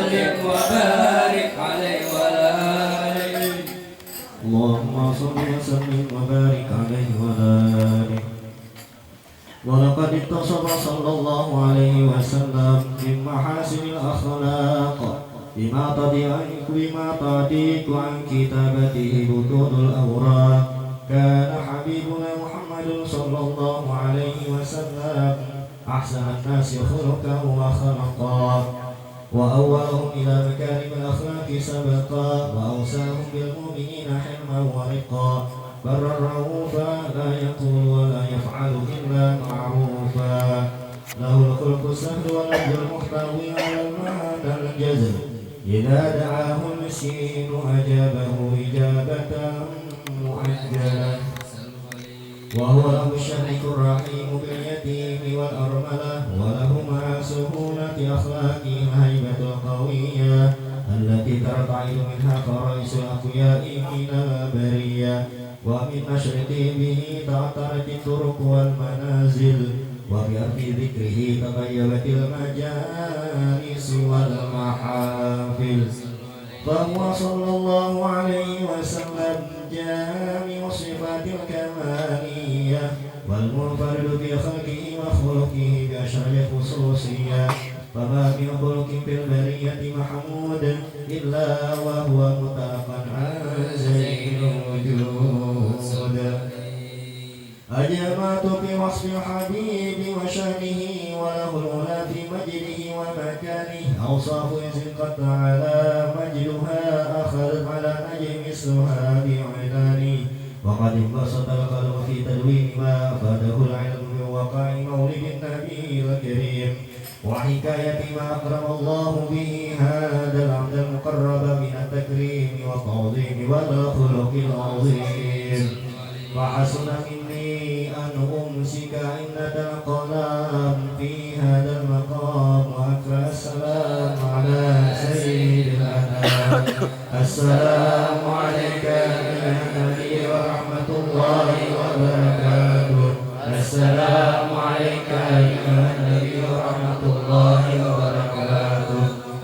وسلم وبارك عليه وعلى آله. اللهم صل وسلم وبارك عليه وعلى آله. ولقد اتصف صلى الله عليه وسلم من محاسن الأخلاق بما تضيق عن كتابته بطون الأوراق. كان حبيبنا محمد صلى الله عليه وسلم أحسن الناس خلقا وخلقا، وأولهم إلى مكارم الأخلاق سبقا، وأوساهم بالمؤمنين حلما ورقا. برا رؤوفا لا يقول ولا يفعل إلا معروفا. له الخلق السهل والأجر المحتوي على المهد الجزل. إذا دعاه المسكين أجابه إجابة مؤجلة. وهو له الشريك الرحيم باليتيم والأرملة، وله مع سهولة أخلاقه الهيبة القوية التي ترتعد منها فرائس الأقوياء من البرية. ومن مشرقه به تعترت الطرق والمنازل، وبأرض ذكره تغيبت المجالس والمحافل. فهو صلى الله عليه وسلم جامع صفات الكمالية، والمنفرد في خلقه وخلقه بأشرف الخصوصية. فما من خلق في البرية محمود إلا وهو متلقى عن زين الوجود. أجمعت في وصف الحبيب وشانه، وله الأولى في مجده ومكانه. أوصاف إذ قد على مجدها أخذت على نجم اسمها بعناني. وقد انبسط القلم في تدوين ما أفاده العلم من وقع مولد النبي الكريم، وحكاية ما أكرم الله به هذا العبد المقرب من التكريم والتعظيم والخلق العظيم. فحسن مني أن أمسك عندة القلم في هذا المقام، وأقرأ السلام على سيد الأنام. السلام عليك يا نبي ورحمة الله وبركاته. السلام عليك يا نبي ورحمة الله وبركاته.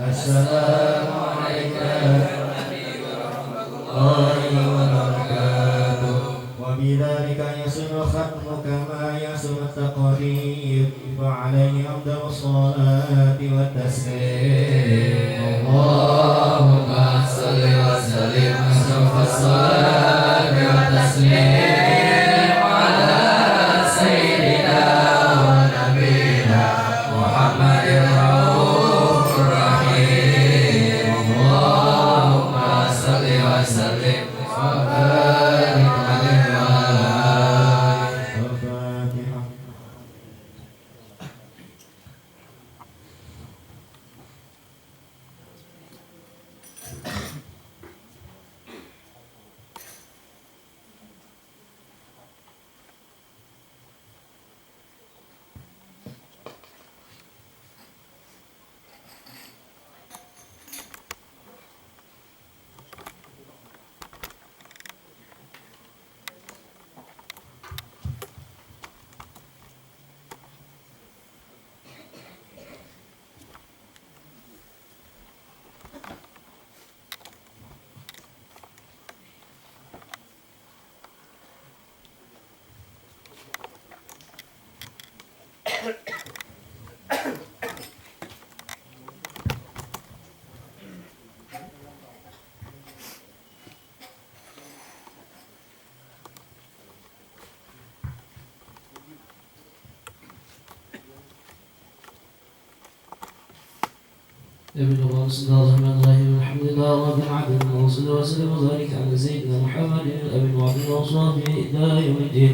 السلام عليك يا نبي ورحمة الله وبركاته. وبذلك يصل الختم كما يصل التقريب، فعليه أفضل الصلاة والتسليم. اللهم صل وسلم أشرف الصلاة والتسليم على سيدنا ونبينا محمد الرؤوف الرحيم. اللهم صل وسلم وبارك عليه وعلى آله. الفاتحة. بسم الله الرحمن الرحيم. الحمد لله رب العالمين، وصلى وسلم وبارك على سيدنا محمد الأمين وعلى أصحابه إلى يوم الدين.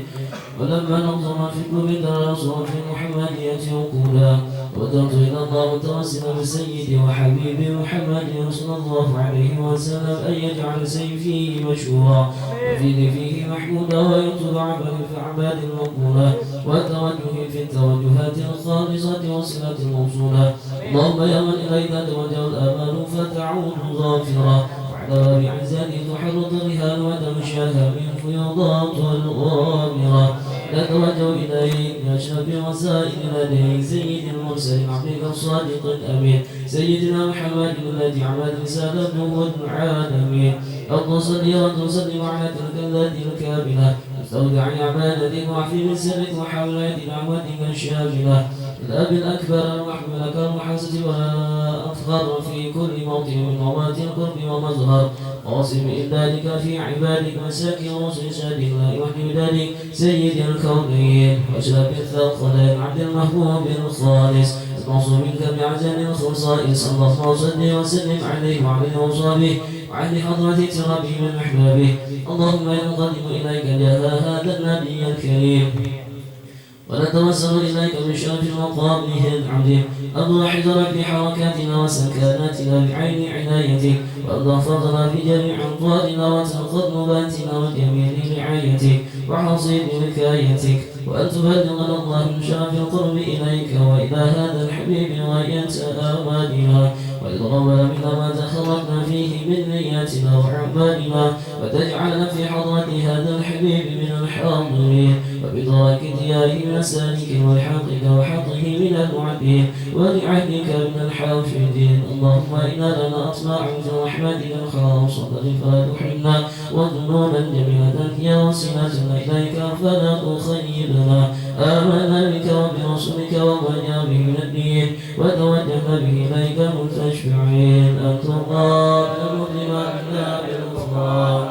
ولما نظم في قلوب الرسول في المحمدية عقولا، ودعوت إلى الله متوسلا بسيدي وحبيبي محمد صلى الله عليه وسلم أن يجعل سيفي مشهورا وفي فيه محمودا، ويكتب عملي في أعمال مقبولة، وتوجهي في التوجهات الخالصة وصلة الموصولة. اللهم يا من إليك توجه الآمال فتعود ظافرا، وعلى باب عزتي تحرط الرهان وتمشاها من فيضات الغامرة. نتوجه إليك بأشرف الوسائل لديك سيد المرسلين عبدك الصادق الأمين سيدنا محمد الذي عمد رسالته العالمين اللهم صل وسلم على تلك الذات الكاملة استودع عبادتك واحفظ من سرك وحولات دعوتك الشاملة الأب الأكبر المحمود لك المحاسة ولا أفخر في كل موطن من موات القرب ومظهر قاسم إمدادك في عبادك مساكن رسل شهد الله وحده ذلك سيد الكونين وأشرف الثقلين عبد المحبوب الخالص الموصول منك بعجل الخصائص اللهم صل وسلم عليه وعلى آله وصحبه وعلى حضرة ترابه من أحبابه اللهم ينقدم إليك جاه هذا النبي الكريم ونتوسل إليك بشرف مقامه العظيم الواحد رب حركاتنا وسكناتنا بعين عنايتك وأن احفظنا في جميع أنطارنا وتنقض نباتنا وجميع رعايتك وحصيد وكايتك وأن تبلغنا الله من شرف القرب إليك وإلى هذا الحبيب غاية آمالنا وتقبل منا ما تخرجنا فيه من نياتنا وأعمالنا وتجعلنا في حضرة هذا الحبيب من الحاضرين وبدرك دياره من السالك وحقك وحقه من المعدين ولعهدك من الحافظين اللهم إنا لنا أطماع في رحمتك الخاصة فلا تحرمنا وذنوبا جميلة هي وصلتنا إليك فلا تخيبنا آمنا بك وبرسولك وما به من الدين وتوجهنا به إليك مستشفعين أن تقابل لمنا بالغفران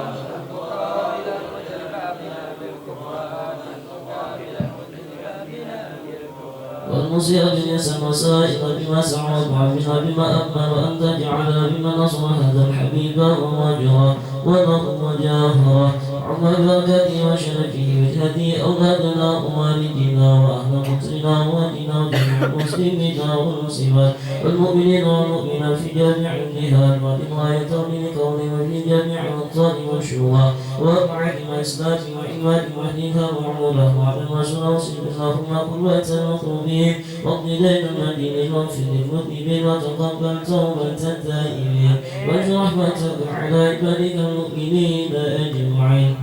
والمسيء باليسر وسائق بما سعود وعافنا بما أكمل وأن تجعلنا بما نصر هذا الحبيب ووجهه ونظم وجاهره عما بركته وشرفه وجهته أولادنا ووالدنا وأهل قطرنا ووالدنا وجميع المسلمين والمسلمات والمؤمنين والمؤمنات في جميع الجهات والغاية من كونهم في جميع الأقطار والشورى ومعالم إسلام وإيمان وأهلها وعموله وعلى الرسول وصل اللهم قوة المطلوبين واقض دين المدين واغفر للمذنبين وتقبل توبة التائبين واجعل رحمتك على عبادك المؤمنين أجمعين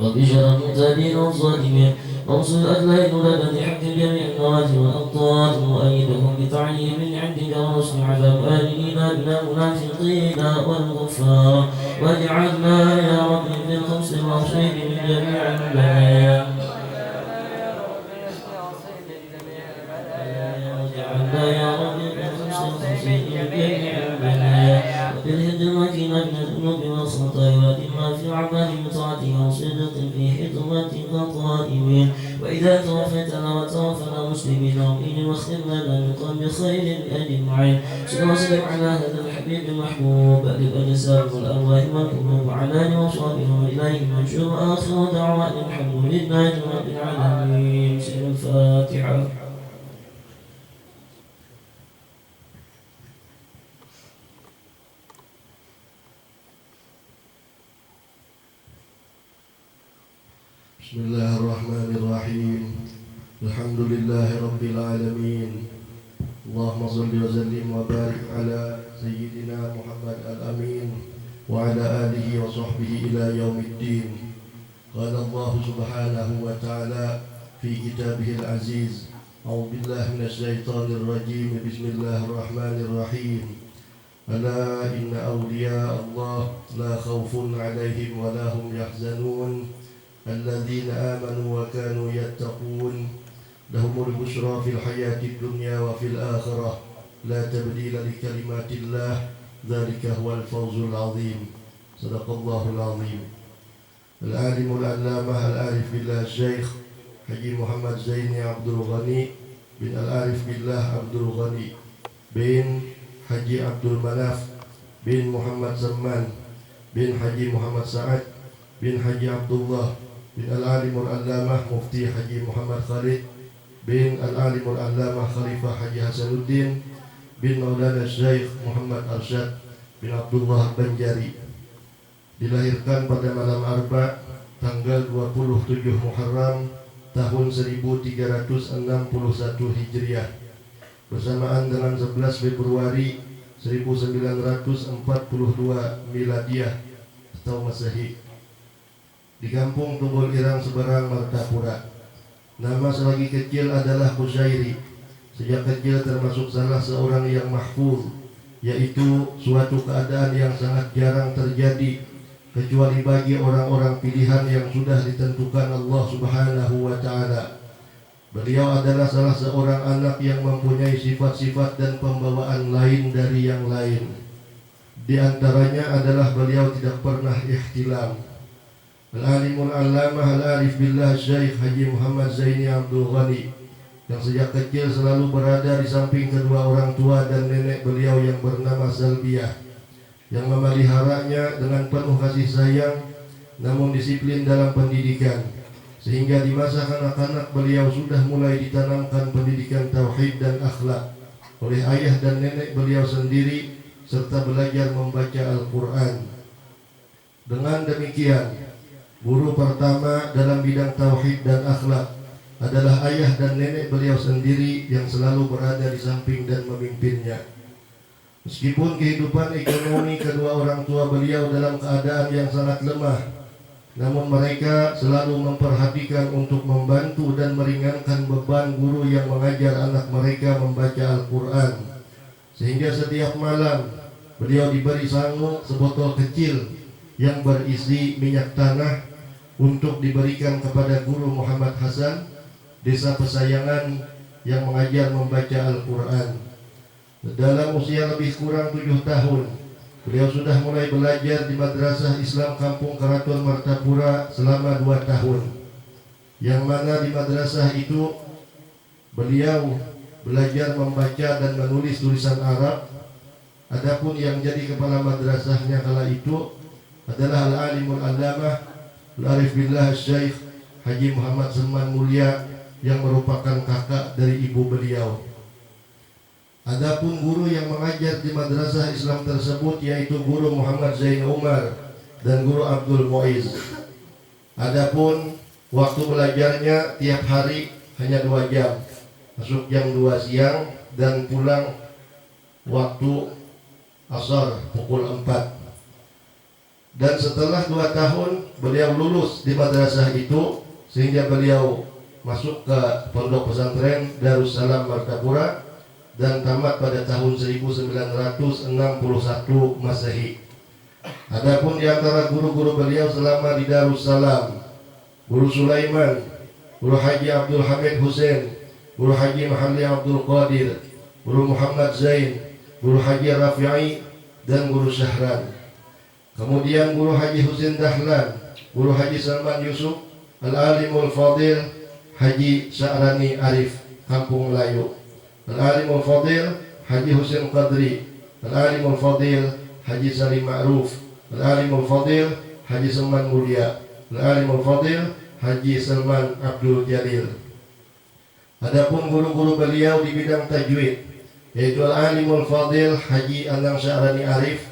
وبشر المعتدين والظالمين وانصر أهل الذي حق جميع النوازل والأبطال وأيدهم بتعليم من عندك ونصر على مؤمنين من المنافقين والغفار واجعلنا يا رب في الخمس الموصين من جميع البلايا واجعلنا يا رب في الخمس الموصين من جميع البلايا وبالهد المكين من الذنوب والخطايا ودما في عمل طاعتك وصدق في حكمتك قائمين وإذا توفيتنا وتوفنا مسلمين ومؤمنين واختم لنا من قلب خير أجمعين صل وسلم على هذا الحبيب المحبوب للأجسام والأرواح والقلوب وعلى آله وصحبه وإليه منشور آخر دعوانا الحمد لله رب العالمين. سير الفاتحة. بسم الله الرحمن الرحيم. الحمد لله رب العالمين. اللهم صل وسلم وبارك على سيدنا محمد الأمين وعلى آله وصحبه إلى يوم الدين. قال الله سبحانه وتعالى في كتابه العزيز: أعوذ بالله من الشيطان الرجيم. بسم الله الرحمن الرحيم. ألا إن أولياء الله لا خوف عليهم ولا هم يحزنون الذين آمنوا وكانوا يتقون لهم البشرى في الحياة الدنيا وفي الآخرة لا تبديل لكلمات الله ذلك هو الفوز العظيم. صدق الله العظيم. العالم العلامة العارف بالله الشيخ حجي محمد زيني عبد الغني بن العارف بالله عبد الغني بن حجي عبد المناف بن محمد زمان بن حجي محمد سعد بن حجي عبد الله بن العالم العلامة مفتي حجي محمد خالد بن العالم العلامة خليفة حجي حسن الدين بن مولانا الشيخ Muhammad Arsyad bin Abdullah Banjari, dilahirkan pada malam Arba tanggal 27 Muharram tahun 1361 Hijriah bersamaan dengan 11 Februari 1942 Miladiah atau Masehi, di kampung Tunggul Irang, Seberang, Martapura. Nama selagi kecil adalah Qushairi. Sejak kecil termasuk salah seorang yang mahfuz, yaitu suatu keadaan yang sangat jarang terjadi kecuali bagi orang-orang pilihan yang sudah ditentukan Allah Subhanahu wa Ta'ala. Beliau adalah salah seorang anak yang mempunyai sifat-sifat dan pembawaan lain dari yang lain. Di antaranya adalah beliau tidak pernah ihtilam. Al-Alimul Allamah Al-Arif Billah Syekh Haji Muhammad Zaini Abdul Ghani, yang sejak kecil selalu berada di samping kedua orang tua dan nenek beliau yang bernama Salbiah, yang memeliharanya dengan penuh kasih sayang namun disiplin dalam pendidikan, sehingga di masa kanak-kanak beliau sudah mulai ditanamkan pendidikan tauhid dan akhlak oleh ayah dan nenek beliau sendiri, serta belajar membaca Al-Quran. Dengan demikian, guru pertama dalam bidang tauhid dan akhlak adalah ayah dan nenek beliau sendiri yang selalu berada di samping dan memimpinnya. Meskipun kehidupan ekonomi kedua orang tua beliau dalam keadaan yang sangat lemah, namun mereka selalu memperhatikan untuk membantu dan meringankan beban guru yang mengajar anak mereka membaca Al-Quran. Sehingga setiap malam beliau diberi sangu sebotol kecil yang berisi minyak tanah untuk diberikan kepada guru Muhammad Hasan, desa Pesayangan, yang mengajar membaca Al-Quran. Dalam usia lebih kurang 7 tahun, beliau sudah mulai belajar di Madrasah Islam Kampung Keraton Martapura selama 2 tahun, yang mana di madrasah itu beliau belajar membaca dan menulis tulisan Arab. Adapun yang jadi kepala madrasahnya kala itu adalah Al-Alimul Allamah Al-Arif Billah Syekh Haji Muhammad Salman Mulia, yang merupakan kakak dari ibu beliau. Adapun guru yang mengajar di madrasah Islam tersebut yaitu guru Muhammad Zain Umar dan guru Abdul Muiz. Adapun waktu belajarnya tiap hari hanya 2 jam, masuk jam 2 siang dan pulang waktu asar pukul 4. Dan setelah 2 tahun beliau lulus di madrasah itu, sehingga beliau masuk ke pondok pesantren Darussalam Martapura dan tamat pada tahun 1961 Masehi. Adapun di antara guru-guru beliau selama di Darussalam, Guru Sulaiman, Guru Haji Abdul Hamid Hussein, Guru Haji Mahalli Abdul Qadir, Guru Muhammad Zain, Guru Haji Rafi'i, dan Guru Syahran. Kemudian Guru Haji Husin Dahlan, Guru Haji Salman Yusuf, Al-Alimul Fadil Haji Sya'rani Arif, Kampung Melayu, Al-Alimul Fadil Haji Husin Qadri, Al-Alimul Fadil Haji Salim Ma'ruf, Al-Alimul Fadil Haji Salman Mulia, Al-Alimul Fadil Haji Salman Abdul Jalil. Adapun guru-guru beliau di bidang tajwid yaitu Al-Alimul Fadil Haji Anang Sya'rani Arif,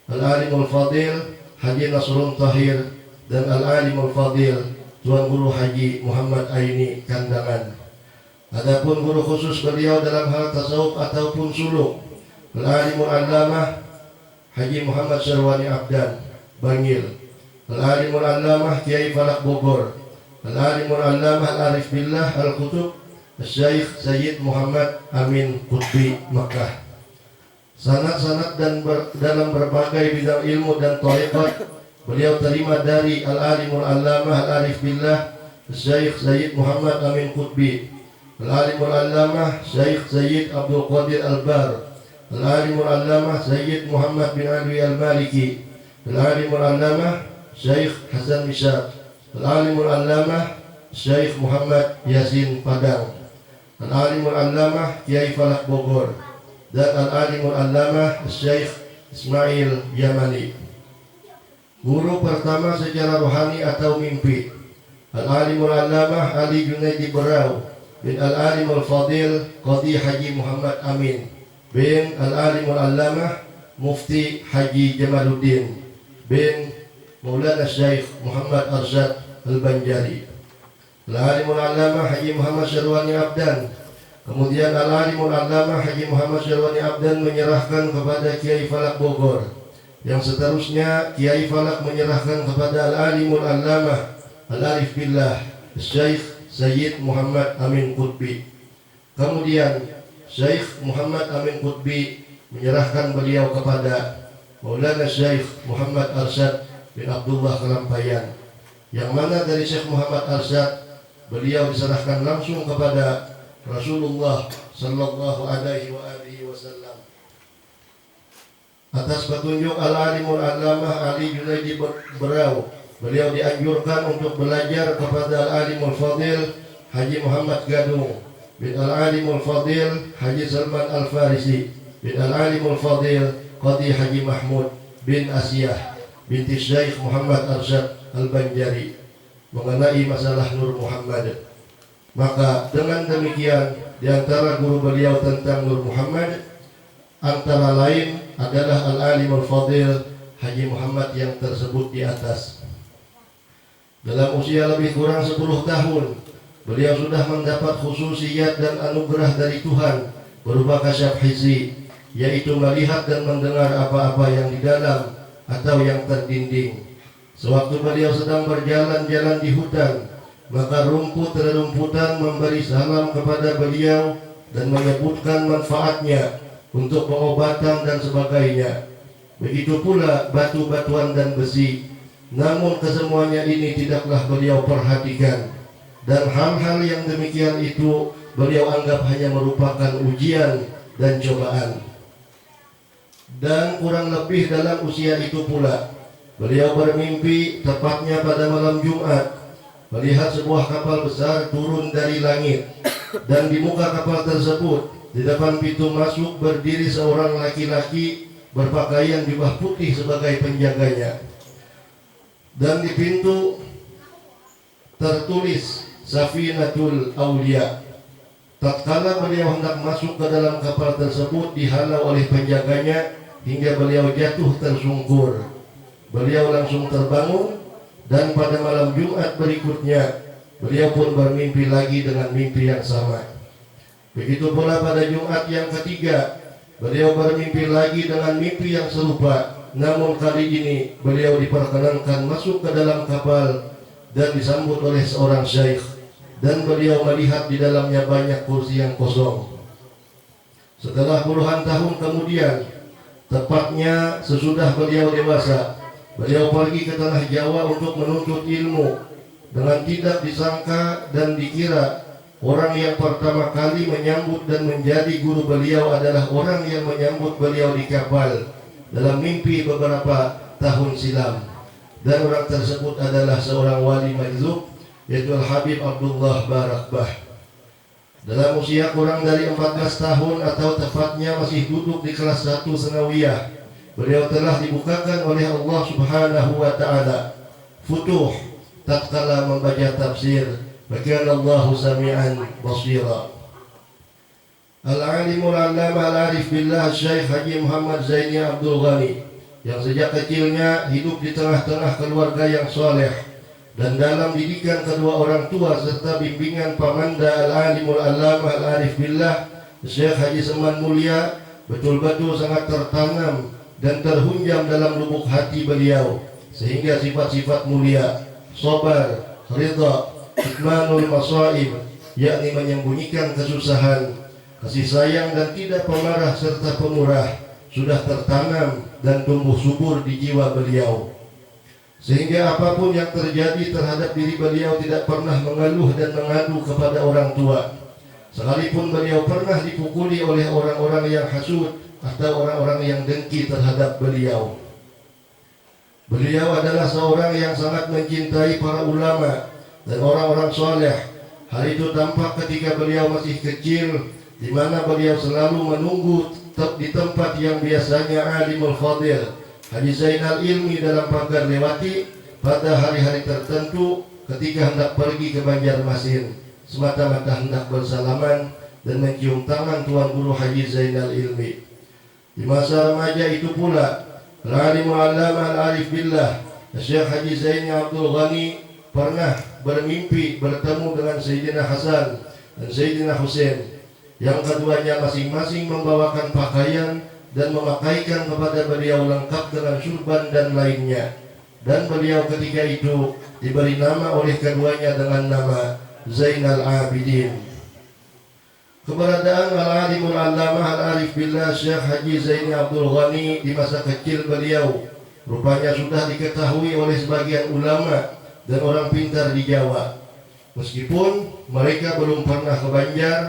Al-Alimul Fadil Haji Nasrul Tahir, dan Al-Alimul Fadil Tuan Guru Haji Muhammad Aini Kandangan. Adapun guru khusus beliau dalam hal tasawuf ataupun suluk, Al-Alimul Allamah Haji Muhammad Syarwani Abdan, Bangil, Al-Alimul Allamah Kiai Falak Bogor, Al-Alimul Allamah Al-Arif Billah Al-Qutub Syekh Sayyid Muhammad Amin Qutbi, Makkah. Sanad-sanad dan dalam berbagai bidang ilmu dan thariqat beliau terima dari Al-Alimul Allamah Al-Arif Billah Syekh Sayyid Muhammad Amin Qutbi, Al-Alimul Allamah Syekh Sayyid Abdul Qadir Al-Bar, Al-Alimul Allamah Sayyid Muhammad bin Alwi Al-Maliki, Al-Alimul Allamah Syekh Hasan Mishak, Al-Alimul Allamah Syekh Muhammad Yasin Padang, Al-Alimul Allamah Kiai Falak Bogor, dan Al-Alimul Allamah Syekh Ismail Yamani. Guru pertama secara rohani atau mimpi, Al-Alimul Allamah Ali Junaidi Berau bin Al-Alimul Fadil Qadi Haji Muhammad Amin bin Al-Alimul Allamah Mufti Haji Jamaluddin bin Maulana Syekh Muhammad Arsyad Al-Banjari. Al-Alimul Allamah Haji Muhammad Syarwani Abdan. Kemudian Al-Alimul Allamah Haji Muhammad Syarwani Abdan menyerahkan kepada Kiai Falak Bogor. Yang seterusnya Kiai Falak menyerahkan kepada Al-Alimul Allamah Al-Arif Billah Syekh Sayyid Muhammad Amin Qutbi. Kemudian Syekh Muhammad Amin Qutbi menyerahkan beliau kepada Maulana Syekh Muhammad Arsyad bin Abdullah Kelampayan, yang mana dari Syekh Muhammad Arsyad beliau diserahkan langsung kepada Rasulullah sallallahu alaihi wasallam atas petunjuk Al-Alimul Allamah Ali Junaidi Berau. Beliau dianjurkan untuk belajar kepada Al-Alimul Fadil Haji Muhammad Gadung bin Al-Alimul Fadil Haji Salman Al-Farisi bin Al-Alimul Fadil Qadi Haji Mahmud bin Asiyah binti Syekh Muhammad Arsyad Al-Banjari mengenai masalah Nur Muhammad. Maka dengan demikian, di antara guru beliau tentang Nur Muhammad antara lain adalah Al-Alimul Fadil Haji Muhammad yang tersebut di atas. Dalam usia lebih kurang 10 tahun, beliau sudah mendapat khususiyat dan anugerah dari Tuhan berupa kasyaf hizi, yaitu melihat dan mendengar apa-apa yang di dalam atau yang terdinding. Sewaktu beliau sedang berjalan-jalan di hutan, maka rumput rerumputan memberi salam kepada beliau dan menyebutkan manfaatnya untuk pengobatan dan sebagainya. Begitu pula batu-batuan dan besi. Namun kesemuanya ini tidaklah beliau perhatikan, dan hal-hal yang demikian itu beliau anggap hanya merupakan ujian dan cobaan. Dan kurang lebih dalam usia itu pula beliau bermimpi, tepatnya pada malam Jumat, melihat sebuah kapal besar turun dari langit, dan di muka kapal tersebut di depan pintu masuk berdiri seorang laki-laki berpakaian jubah putih sebagai penjaganya, dan di pintu tertulis Safinatul Aulia. Tatkala beliau hendak masuk ke dalam kapal tersebut, dihalau oleh penjaganya hingga beliau jatuh tersungkur. Beliau langsung terbangun, dan pada malam Jumat berikutnya beliau pun bermimpi lagi dengan mimpi yang sama. Begitu pula pada Jumat yang ketiga, beliau bermimpi lagi dengan mimpi yang serupa. Namun kali ini beliau diperkenankan masuk ke dalam kapal dan disambut oleh seorang syekh, dan beliau melihat di dalamnya banyak kursi yang kosong. Setelah puluhan tahun kemudian, tepatnya sesudah beliau dewasa, beliau pergi ke tanah Jawa untuk menuntut ilmu. Dengan tidak disangka dan dikira, orang yang pertama kali menyambut dan menjadi guru beliau adalah orang yang menyambut beliau di kapal dalam mimpi beberapa tahun silam. Dan orang tersebut adalah seorang wali majzub, yaitu Al-Habib Abdullah Barakbah. Dalam usia kurang dari 14 tahun atau tepatnya masih duduk di kelas 1 Sanawiyah, beliau telah dibukakan oleh Allah Subhanahu wa taala futuh tatkala membaca tafsir, bagaimana Allah sami'an basira. Al-Alimul Allamah Al-Arif Billah Syekh Haji Muhammad Zaini Abdul Ghani, yang sejak kecilnya hidup di tengah-tengah keluarga yang soleh, dan dalam didikan kedua orang tua serta bimbingan pamanda Al-Alimul Allamah Al-Arif Billah Syekh Haji Seman Mulia, betul-betul sangat tertanam dan terhunjam dalam lubuk hati beliau, sehingga sifat-sifat mulia, sabar, ridha, ikmanul masaib, yakni menyembunyikan kesusahan, kasih sayang dan tidak pemarah serta pemurah, sudah tertanam dan tumbuh subur di jiwa beliau, sehingga apapun yang terjadi terhadap diri beliau tidak pernah mengeluh dan mengadu kepada orang tua, sekalipun beliau pernah dipukuli oleh orang-orang yang hasud atau orang-orang yang dengki terhadap beliau. Beliau adalah seorang yang sangat mencintai para ulama dan orang-orang soleh. Hal itu tampak ketika beliau masih kecil, di mana beliau selalu menunggu di tempat yang biasanya Alimul Fadil Haji Zainal Ilmi dalam pagar lewati pada hari-hari tertentu ketika hendak pergi ke Banjarmasin, semata-mata hendak bersalaman dan mencium tangan Tuan Guru Haji Zainal Ilmi. Di masa remaja itu pula, Al-Alimul Allamah Al-Arif Billah Syekh Haji Zaini Abdul Ghani pernah bermimpi bertemu dengan Sayyidina Hasan dan Sayyidina Husain, yang keduanya masing-masing membawakan pakaian dan memakaikan kepada beliau lengkap dengan surban dan lainnya. Dan beliau ketika itu diberi nama oleh keduanya dengan nama Zainal Abidin. Keberadaan Al-Alimul Allamah Al-Arif Billah Syekh Haji Zaini Abdul Ghani di masa kecil beliau rupanya sudah diketahui oleh sebagian ulama dan orang pintar di Jawa. Meskipun mereka belum pernah ke Banjar,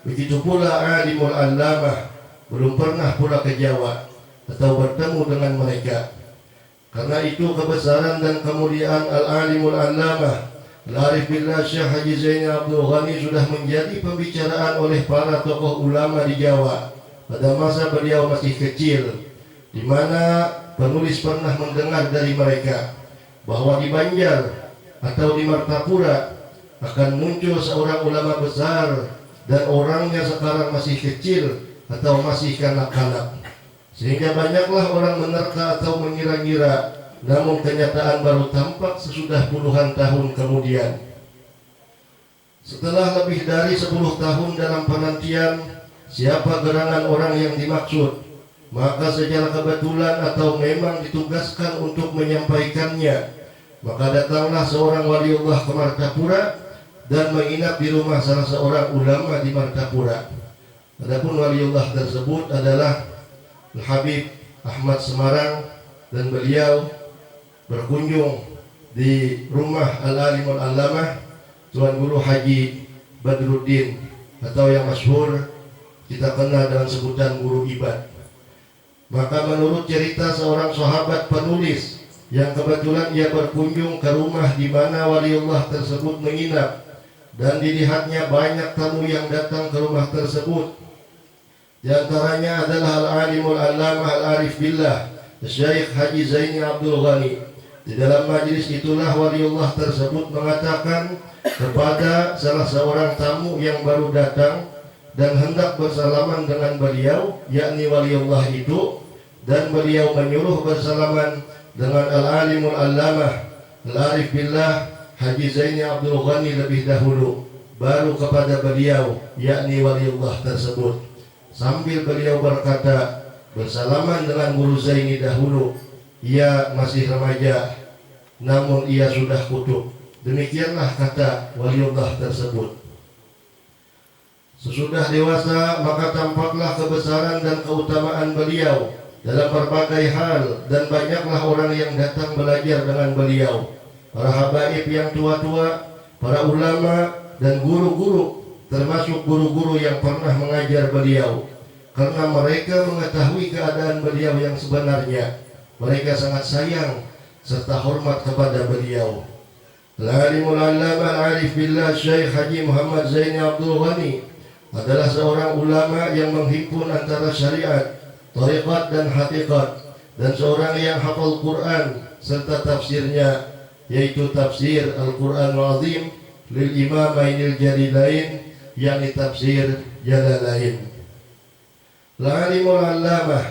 begitu pula Alimul Allamah belum pernah pula ke Jawa atau bertemu dengan mereka. Karena itu kebesaran dan kemuliaan Al-Alimul Allamah Al-Arif Billah Syekh Haji Zaini Abdul Ghani sudah menjadi pembicaraan oleh para tokoh ulama di Jawa pada masa beliau masih kecil, di mana penulis pernah mendengar dari mereka bahwa di Banjar atau di Martapura akan muncul seorang ulama besar dan orangnya sekarang masih kecil atau masih kanak-kanak, sehingga banyaklah orang menerka atau mengira-ngira. Namun kenyataan baru tampak sesudah puluhan tahun kemudian. Setelah lebih dari 10 tahun dalam penantian siapa gerangan orang yang dimaksud, maka secara kebetulan atau memang ditugaskan untuk menyampaikannya, maka datanglah seorang waliullah ke Martapura dan menginap di rumah salah seorang ulama di Martapura. Adapun waliullah tersebut adalah Al-Habib Ahmad Semarang, dan beliau berkunjung di rumah Al-Alimul Allamah Tuan Guru Haji Badruddin atau yang masyhur kita kenal dengan sebutan Guru Ibad. Maka menurut cerita seorang sahabat penulis yang kebetulan ia berkunjung ke rumah di mana waliullah tersebut menginap, dan dilihatnya banyak tamu yang datang ke rumah tersebut. Di antaranya adalah Al-Alimul Allamah Al-Arif Billah Syekh Haji Zaini Abdul Ghani. Di dalam majlis itulah waliullah tersebut mengatakan kepada salah seorang tamu yang baru datang dan hendak bersalaman dengan beliau, yakni waliullah itu, dan beliau menyuruh bersalaman dengan Al-Alimul Allamah Al-Arif Billah Haji Zaini Abdul Ghani lebih dahulu, baru kepada beliau, yakni waliullah tersebut. Sambil beliau berkata, bersalaman dengan Guru Zaini dahulu, ia masih remaja, namun ia sudah kutub. Demikianlah kata waliullah tersebut. Sesudah dewasa, maka tampaklah kebesaran dan keutamaan beliau dalam berbagai hal, dan banyaklah orang yang datang belajar dengan beliau. Para habaib yang tua-tua, para ulama dan guru-guru, termasuk guru-guru yang pernah mengajar beliau. Karena mereka mengetahui keadaan beliau yang sebenarnya, mereka sangat sayang serta hormat kepada beliau. Al-Alimul Allamah Al-Arif Billah Syekh Haji Muhammad Zaini Abdul Ghani adalah seorang ulama yang menghimpun antara syariat, tariqat dan hakikat, dan seorang yang hafal Quran serta tafsirnya, yaitu tafsir Al-Quranul Azim lil Imamainil Jalilain, yakni tafsir Jalalain. Al-Alimul Allamah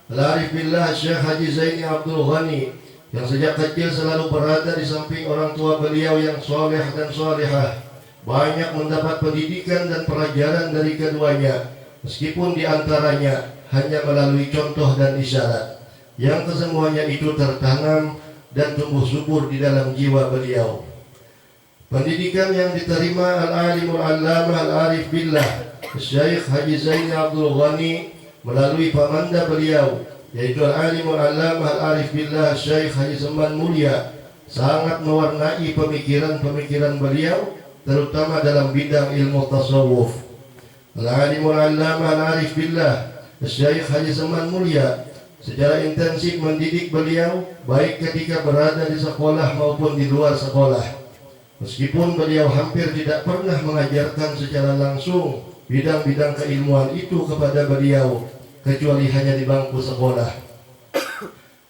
Al-Arif Billah Syekh Haji Zaini Abdul Ghani yang sejak kecil selalu berada di samping orang tua beliau yang soleh dan solehah, banyak mendapat pendidikan dan pelajaran dari keduanya, meskipun diantaranya hanya melalui contoh dan isyarat, yang kesemuanya itu tertanam dan tumbuh subur di dalam jiwa beliau. Pendidikan yang diterima Al-Alimul Allamah Al-Arif Billah Syekh Haji Zaini Abdul Ghani melalui pamanda beliau, yaitu Al-Alimul Allamah Al-Arif Billah Syekh Haji Seman Mulia, sangat mewarnai pemikiran-pemikiran beliau, terutama dalam bidang ilmu tasawuf. Al-Alimul Allamah Al-Arif Billah Syekh Haji Seman Mulia secara intensif mendidik beliau, baik ketika berada di sekolah maupun di luar sekolah. Meskipun beliau hampir tidak pernah mengajarkan secara langsung bidang-bidang keilmuan itu kepada beliau, kecuali hanya di bangku sekolah.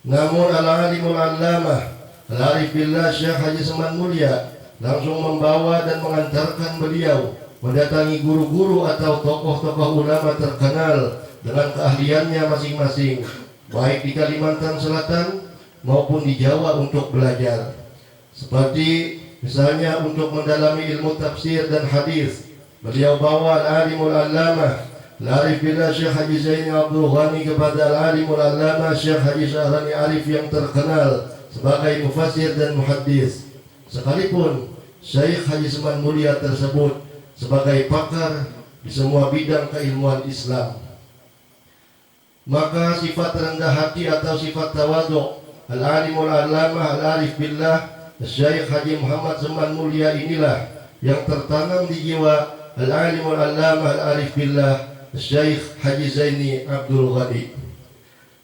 Namun Al-Alimul Allamah Al-Arif Billah Syekh Haji Seman Mulia langsung membawa dan mengantarkan beliau mendatangi guru-guru atau tokoh-tokoh ulama terkenal dengan keahliannya masing-masing, baik di Kalimantan Selatan maupun di Jawa, untuk belajar. Seperti misalnya untuk mendalami ilmu tafsir dan hadis, beliau bawa Al-Alimul Allamah Al-Arif Billah Syekh Haji Zaini Abdul Ghani kepada Al-Alimul Allamah Syekh Haji Syahrani Arif yang terkenal sebagai mufassir dan muhaddis. Sekalipun Syekh Haji Seman Mulia tersebut sebagai pakar di semua bidang keilmuan Islam. Maka sifat rendah hati atau sifat tawadhu al-alimul allamah al-arif billah Syekh Haji Muhammad Seman Mulia inilah yang tertanam di jiwa al-alimul allamah al-arif billah Syekh Haji Zaini Abdul Ghani.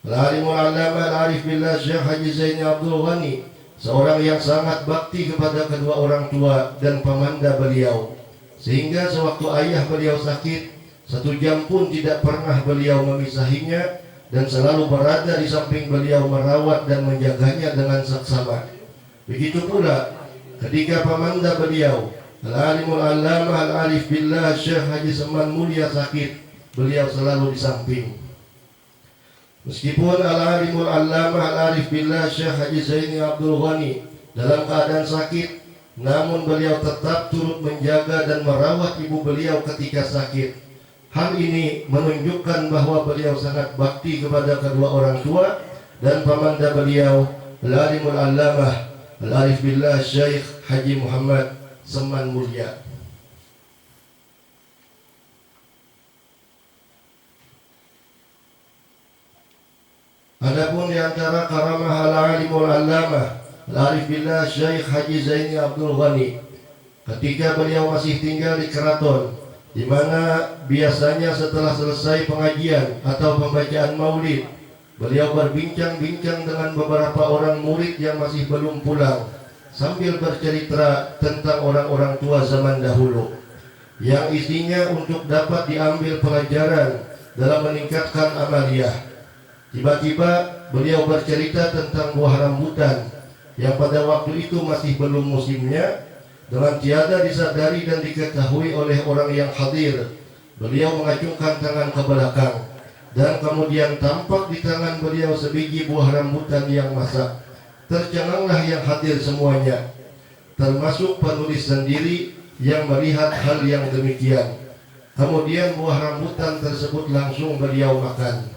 Al-alimul allamah al-arif billah Syekh Haji Zaini Abdul Ghani seorang yang sangat bakti kepada kedua orang tua dan pamanda beliau, sehingga sewaktu ayah beliau sakit, 1 jam pun tidak pernah beliau memisahinya dan selalu berada di samping beliau merawat dan menjaganya dengan saksama. Begitu pula ketika pamanda beliau al-alimul allamah al-arif billah Syekh Haji Seman Mulia sakit, beliau selalu di samping. Meskipun al-alimul allamah al-arif billah Syekh Haji Zaini Abdul Ghani dalam keadaan sakit, namun beliau tetap turut menjaga dan merawat ibu beliau ketika sakit. Hal ini menunjukkan bahwa beliau sangat bakti kepada kedua orang tua dan pamanda beliau al-alimul allamah al-arif billah Syekh Haji Muhammad Seman Mulia. Adapun di antara karamah al-alimul allamah al-arif billah Syekh Haji Zaini Abdul Ghani ketika beliau masih tinggal di keraton, di mana biasanya setelah selesai pengajian atau pembacaan maulid, beliau berbincang-bincang dengan beberapa orang murid yang masih belum pulang sambil bercerita tentang orang-orang tua zaman dahulu yang isinya untuk dapat diambil pelajaran dalam meningkatkan amaliyah. Tiba-tiba beliau bercerita tentang buah rambutan yang pada waktu itu masih belum musimnya. Dengan tiada disadari dan diketahui oleh orang yang hadir, beliau mengacungkan tangan ke belakang dan kemudian tampak di tangan beliau sebiji buah rambutan yang masak. Tercenganglah yang hadir semuanya, termasuk penulis sendiri yang melihat hal yang demikian. Kemudian buah rambutan tersebut langsung beliau makan.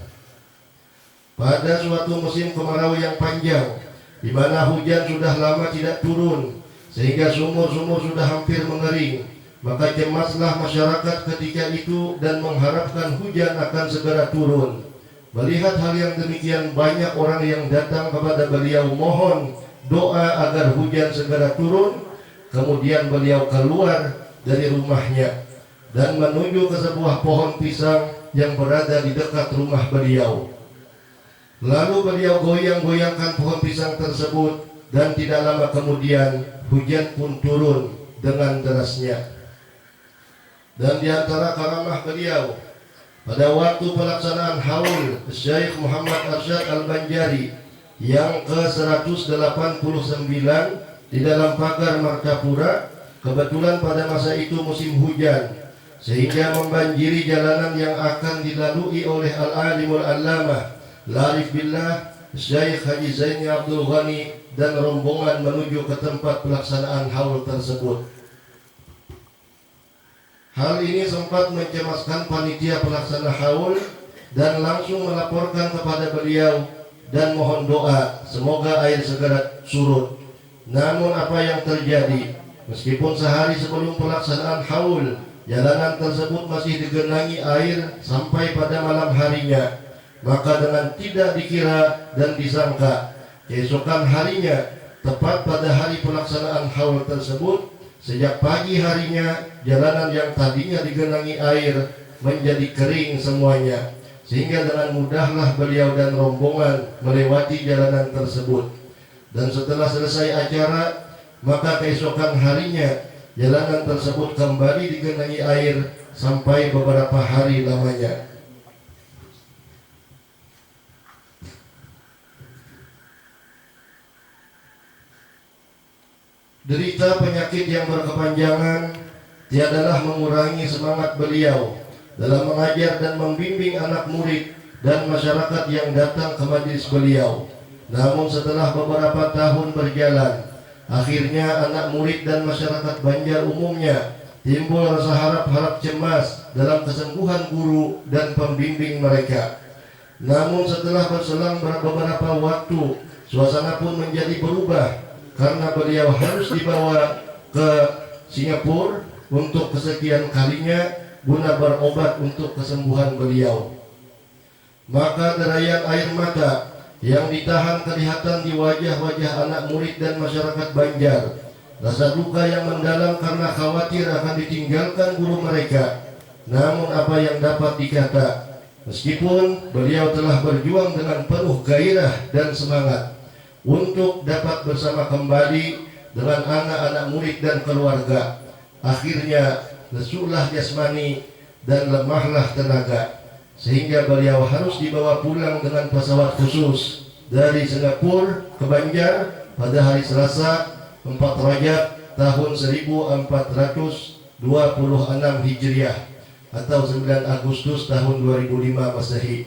Pada suatu musim kemarau yang panjang, di mana hujan sudah lama tidak turun, sehingga sumur-sumur sudah hampir mengering, maka cemaslah masyarakat ketika itu dan mengharapkan hujan akan segera turun. Melihat hal yang demikian, banyak orang yang datang kepada beliau mohon doa agar hujan segera turun. Kemudian beliau keluar dari rumahnya dan menuju ke sebuah pohon pisang yang berada di dekat rumah beliau. Lalu beliau goyang-goyangkan pohon pisang tersebut dan tidak lama kemudian hujan pun turun dengan derasnya. Dan di antara karamah beliau pada waktu pelaksanaan haul Syekh Muhammad Arsyad Al-Banjari yang ke-189 di dalam pagar Martapura, kebetulan pada masa itu musim hujan, sehingga membanjiri jalanan yang akan dilalui oleh al-alimul allamah al-arif billah Syekh Haji Zaini Abdul Ghani dan rombongan menuju ke tempat pelaksanaan haul tersebut. Hal ini sempat mencemaskan panitia pelaksana haul dan langsung melaporkan kepada beliau dan mohon doa semoga air segera surut. Namun apa yang terjadi? Meskipun sehari sebelum pelaksanaan haul, jalanan tersebut masih digenangi air sampai pada malam harinya. Maka dengan tidak dikira dan disangka, keesokan harinya, tepat pada hari pelaksanaan haul tersebut, sejak pagi harinya, jalanan yang tadinya digenangi air menjadi kering semuanya, sehingga dengan mudahlah beliau dan rombongan melewati jalanan tersebut. Dan setelah selesai acara, maka keesokan harinya, jalanan tersebut kembali digenangi air sampai beberapa hari lamanya. Derita penyakit yang berkepanjangan tiadalah mengurangi semangat beliau dalam mengajar dan membimbing anak murid dan masyarakat yang datang ke majelis beliau. Namun setelah beberapa tahun berjalan, akhirnya anak murid dan masyarakat Banjar umumnya timbul rasa harap-harap cemas dalam kesembuhan guru dan pembimbing mereka. Namun setelah berselang beberapa waktu, suasana pun menjadi berubah karena beliau harus dibawa ke Singapura untuk kesekian kalinya guna berobat untuk kesembuhan beliau. Maka derayan air mata yang ditahan kelihatan di wajah-wajah anak murid dan masyarakat Banjar. Rasa duka yang mendalam karena khawatir akan ditinggalkan guru mereka. Namun apa yang dapat dikata, meskipun beliau telah berjuang dengan penuh gairah dan semangat untuk dapat bersama kembali dengan anak-anak murid dan keluarga, akhirnya lesulah jasmani dan lemahlah tenaga, sehingga beliau harus dibawa pulang dengan pesawat khusus dari Singapura ke Banjar pada hari Selasa 4 Rajab tahun 1426 Hijriah atau 9 Agustus tahun 2005 Masehi.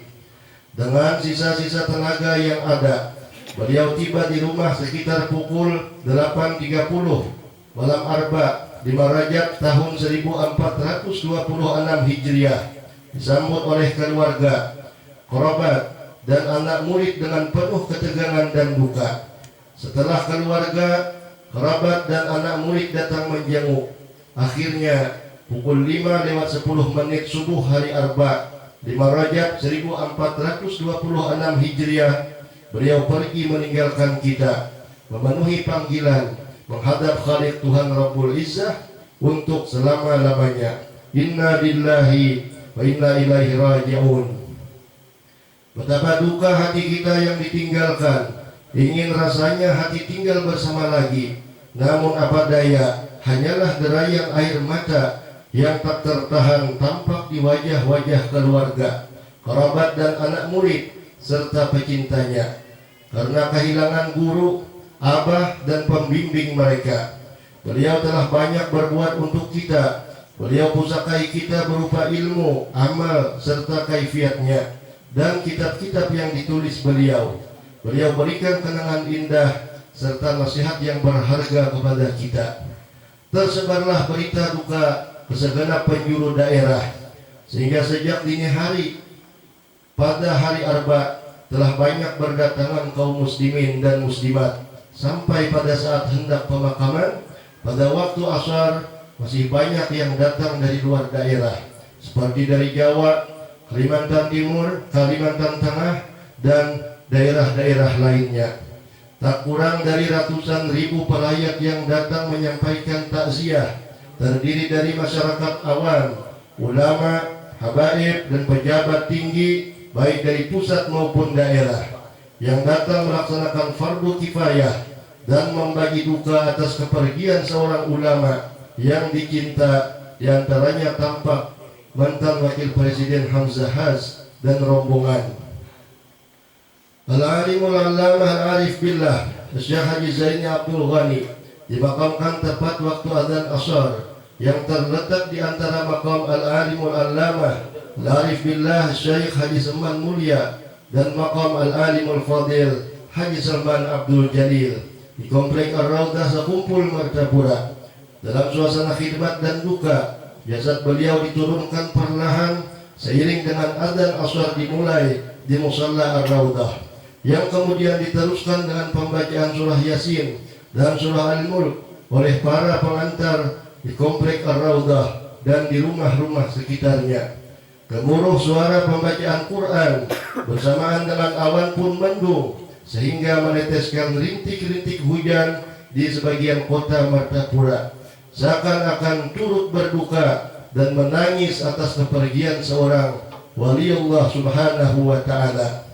Dengan sisa-sisa tenaga yang ada, beliau tiba di rumah sekitar pukul 8.30 malam Arba 5 Rajab tahun 1426 Hijriah, disambut oleh keluarga, kerabat, dan anak murid dengan penuh ketegangan dan duka. Setelah keluarga, kerabat, dan anak murid datang menjenguk, akhirnya pukul 5:10 subuh hari Arba 5 Rajab 1426 Hijriah, beliau pergi meninggalkan kita, memenuhi panggilan menghadap Khalik Tuhan Rabbul Izzah untuk selama-lamanya. Inna lillahi wa inna ilaihi raji'un. Betapa duka hati kita yang ditinggalkan. Ingin rasanya hati tinggal bersama lagi. Namun apa daya, hanyalah derayan air mata yang tak tertahan tampak di wajah-wajah keluarga, kerabat, dan anak murid serta pecintanya. Karena kehilangan guru, abah, dan pembimbing mereka, beliau telah banyak berbuat untuk kita. Beliau pusakai kita berupa ilmu, amal, serta kaifiatnya, dan kitab-kitab yang ditulis beliau. Beliau berikan kenangan indah serta nasihat yang berharga kepada kita. Tersebarlah berita duka ke segenap penjuru daerah, sehingga sejak dini hari pada hari Arba telah banyak berdatangan kaum muslimin dan muslimat. Sampai pada saat hendak pemakaman pada waktu asar, masih banyak yang datang dari luar daerah, seperti dari Jawa, Kalimantan Timur, Kalimantan Tengah, dan daerah-daerah lainnya. Tak kurang dari ratusan ribu pelayat yang datang menyampaikan takziah, terdiri dari masyarakat awam, ulama, habaib, dan pejabat tinggi baik dari pusat maupun daerah, yang datang melaksanakan fardu kifayah dan membagi duka atas kepergian seorang ulama yang dicinta. Diantaranya tampak mantan Wakil Presiden Hamzah Has dan rombongan. Al-Alimul Allamah Al-Arif Billah Syekh Haji Zaini Abdul Ghani dimakamkan tepat waktu adzan asar yang terletak di antara makam Al-Alimul Allamah Al-Arif Billah Syekh Haji Salman Mulia dan makam Al-Alimul Fadil Haji Salman Abdul Jalil di Komplek Ar-Raudah Sekumpul Martapura. Dalam suasana khidmat dan duka, jasad beliau diturunkan perlahan seiring dengan adzan asar dimulai di Musalla Ar-Raudah, yang kemudian diteruskan dengan pembacaan surah Yasin dan surah Al-Mulk oleh para pengantar di Komplek Ar-Raudah dan di rumah-rumah sekitarnya. Gemuruh suara pembacaan Quran bersamaan dengan awan pun mendung, sehingga meneteskan rintik-rintik hujan di sebagian kota Martapura, seakan-akan turut berduka dan menangis atas kepergian seorang waliullah subhanahu wa ta'ala.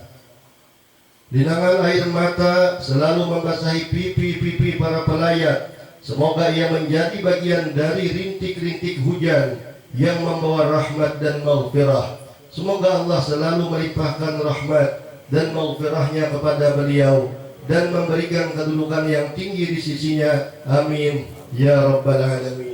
Linangan air mata selalu membasahi pipi-pipi para pelayat. Semoga ia menjadi bagian dari rintik-rintik hujan yang membawa rahmat dan maghfirah. Semoga Allah selalu melimpahkan rahmat dan maghfirahnya kepada beliau dan memberikan kedudukan yang tinggi di sisinya. Amin ya rabbal alamin.